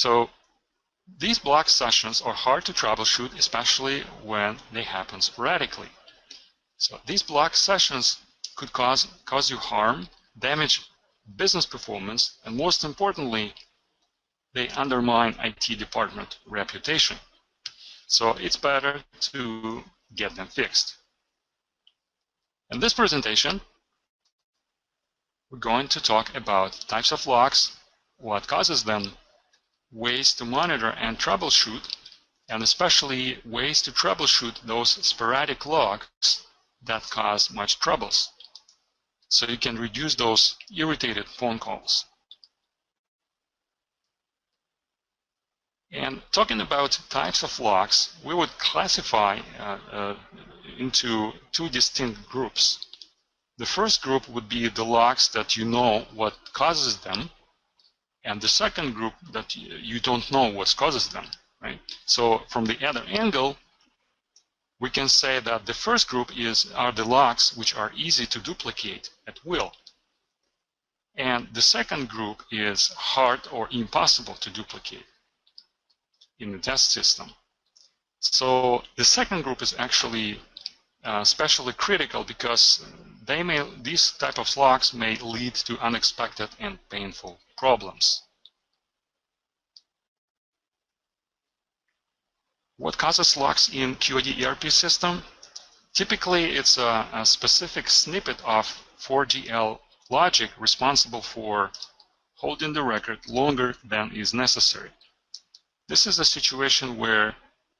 So these block sessions are hard to troubleshoot, especially when they happen sporadically. So these block sessions could cause you harm, damage business performance, and most importantly, they undermine IT department reputation. So it's better to get them fixed. In this presentation, we're going to talk about types of locks, what causes them, ways to monitor and troubleshoot, and especially ways to troubleshoot those sporadic locks that cause much troubles, so you can reduce those irritated phone calls. And talking about types of locks, we would classify into two distinct groups. The first group would be the locks that you know what causes them, and the second group that you don't know what causes them, right? So from the other angle, we can say that the first group are the locks which are easy to duplicate at will. And the second group is hard or impossible to duplicate in the test system. So the second group is actually especially critical because these type of locks may lead to unexpected and painful problems. What causes locks in QAD ERP system? Typically, it's a specific snippet of 4GL logic responsible for holding the record longer than is necessary. This is a situation where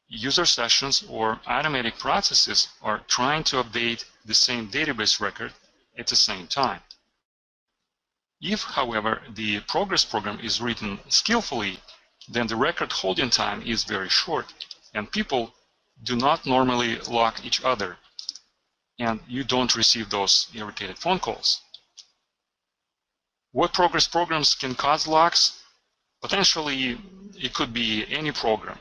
user sessions or automatic processes are trying to update the same database record at the same time. If, however, the progress program is written skillfully, then the record holding time is very short, and people do not normally lock each other, and you don't receive those irritated phone calls. What progress programs can cause locks? Potentially, it could be any program,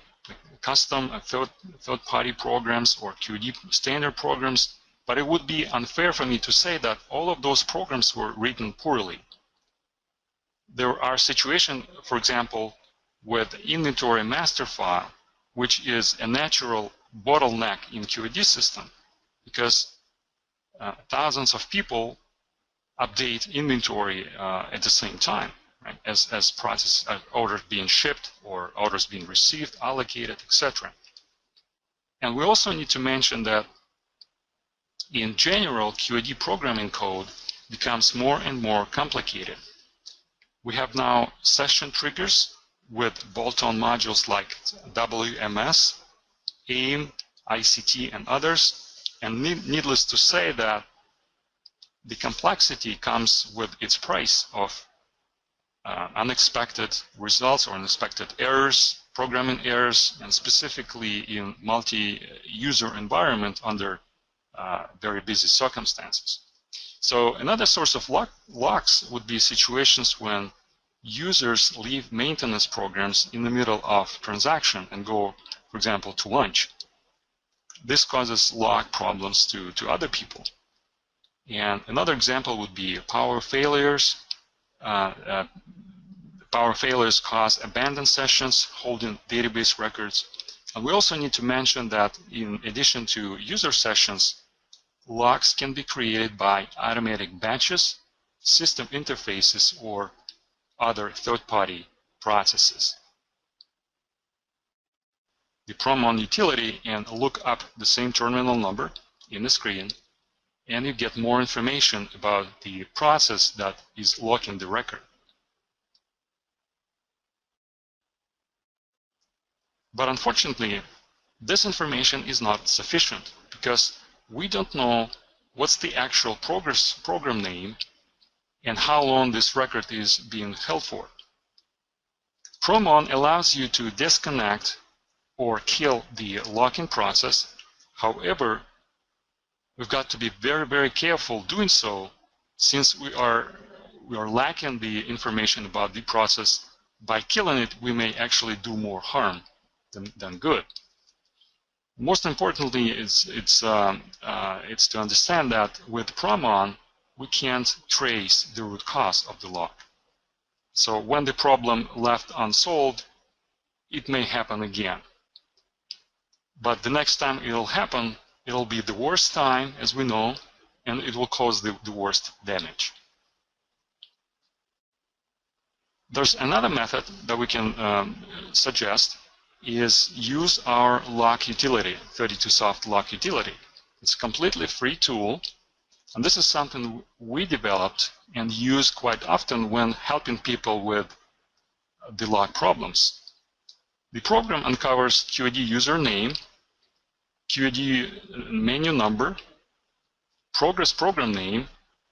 custom third-party programs or QAD standard programs, but it would be unfair for me to say that all of those programs were written poorly. There are situations, for example, with inventory master file, which is a natural bottleneck in QAD system, because thousands of people update inventory at the same time. Right, as process orders being shipped or orders being received, allocated, etc. And we also need to mention that in general, QAD programming code becomes more and more complicated. We have now session triggers with bolt-on modules like WMS, AIM, ICT, and others. And needless to say that the complexity comes with its price of unexpected results or unexpected errors, programming errors, and specifically in multi-user environment under very busy circumstances. So another source of locks would be situations when users leave maintenance programs in the middle of transaction and go, for example, to lunch. This causes lock problems to other people. And another example would be power failures. Power failures cause abandoned sessions holding database records. And we also need to mention that in addition to user sessions, locks can be created by automatic batches, system interfaces, or other third-party processes. The Promon utility and look up the same terminal number in the screen, and you get more information about the process that is locking the record. But unfortunately, this information is not sufficient because we don't know what's the actual program name and how long this record is being held for. Promon allows you to disconnect or kill the locking process. However, we've got to be very, very careful doing so, since we are lacking the information about the process. By killing it, we may actually do more harm than good. Most importantly, it's to understand that with Promon, we can't trace the root cause of the lock. So when the problem left unsolved, it may happen again. But the next time it'll happen, it'll be the worst time, as we know, and it will cause the worst damage. There's another method that we can suggest is use our lock utility, 32Soft lock utility. It's a completely free tool, and this is something we developed and use quite often when helping people with the lock problems. The program uncovers QAD username, QAD menu number, progress program name,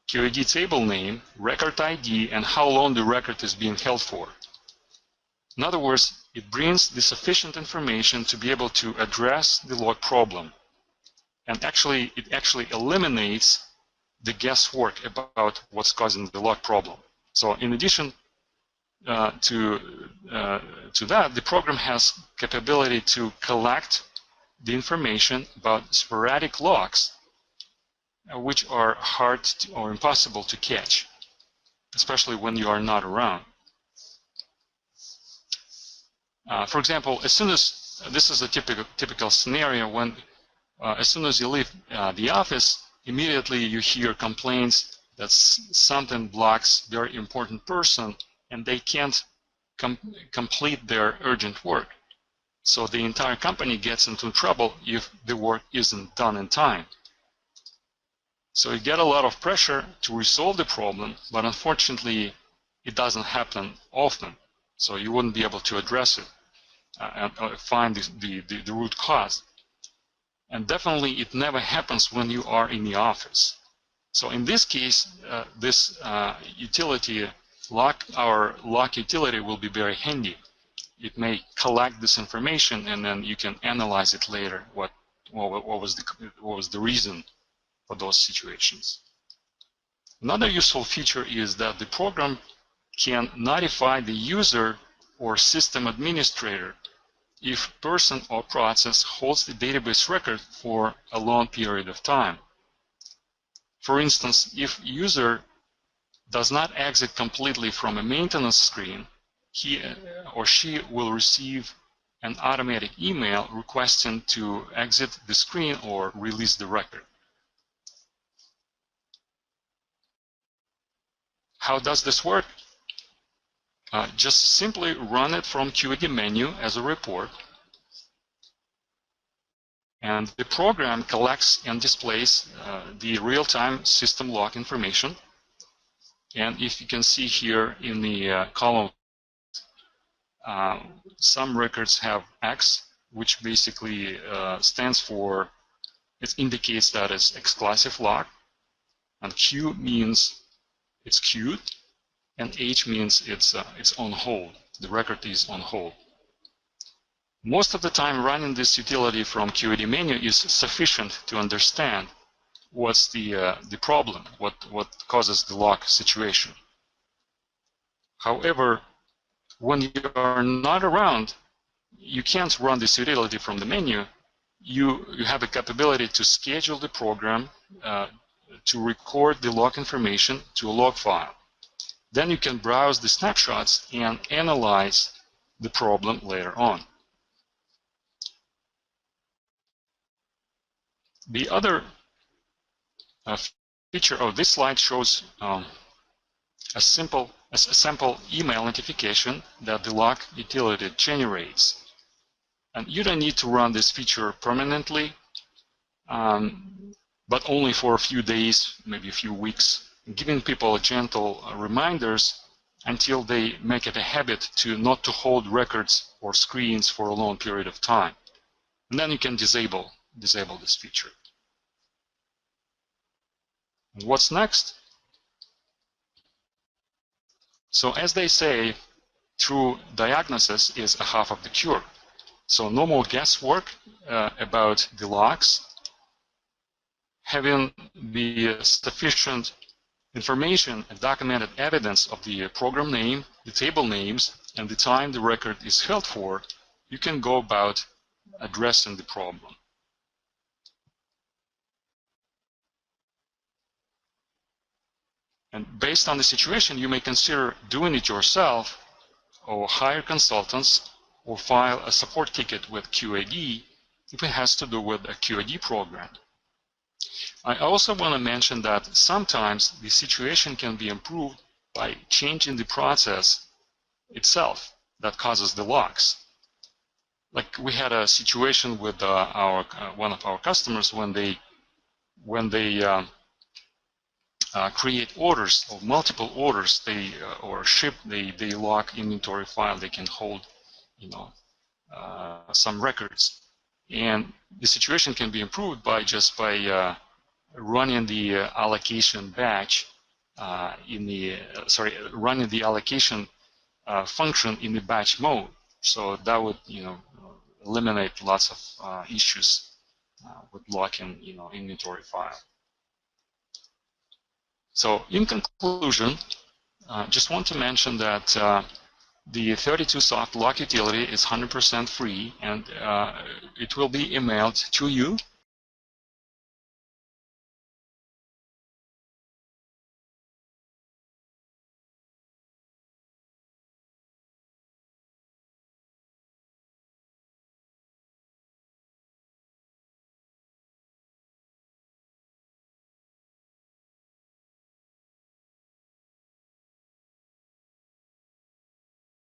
QAD table name, record ID, and how long the record is being held for. In other words, it brings the sufficient information to be able to address the log problem. And it actually eliminates the guesswork about what's causing the log problem. So in addition to that, the program has capability to collect the information about sporadic logs, which are hard or impossible to catch, especially when you are not around. For example, as soon as this is a typical scenario when as soon as you leave the office, immediately you hear complaints that something blocks very important person and they can't complete their urgent work. So the entire company gets into trouble if the work isn't done in time. So you get a lot of pressure to resolve the problem, but unfortunately it doesn't happen often. So you wouldn't be able to address it and find the root cause. And definitely it never happens when you are in the office. So in this case, this utility, our lock utility will be very handy. It may collect this information and then you can analyze it later, what was the reason for those situations. Another useful feature is that the program can notify the user or system administrator if person or process holds the database record for a long period of time. For instance, if user does not exit completely from a maintenance screen, he or she will receive an automatic email requesting to exit the screen or release the record. How does this work? Just simply run it from QAD menu as a report. And the program collects and displays the real-time system log information. And if you can see here in the column, some records have X, which basically stands for, it indicates that it's exclusive log. And Q means it's queued. And H means it's on hold. The record is on hold. Most of the time, running this utility from QAD menu is sufficient to understand what's the problem, what causes the log situation. However, when you are not around, you can't run this utility from the menu. You have a capability to schedule the program to record the log information to a log file. Then you can browse the snapshots and analyze the problem later on. The other feature of this slide shows a sample email notification that the lock utility generates. And you don't need to run this feature permanently, but only for a few days, maybe a few weeks, giving people gentle reminders until they make it a habit not to hold records or screens for a long period of time. And then you can disable this feature. What's next? So as they say, true diagnosis is a half of the cure. So no more guesswork about the logs. Having the sufficient information and documented evidence of the program name, the table names, and the time the record is held for, you can go about addressing the problem. And based on the situation, you may consider doing it yourself or hire consultants or file a support ticket with QAD if it has to do with a QAD program. I also want to mention that sometimes the situation can be improved by changing the process itself that causes the locks. Like we had a situation with one of our customers when they create orders or multiple orders, or ship, they lock inventory file. They can hold, some records, and the situation can be improved by running the allocation batch running the allocation function in the batch mode. So that would eliminate lots of issues with locking inventory file. So in conclusion, just want to mention that the 32Soft lock utility is 100% free, and it will be emailed to you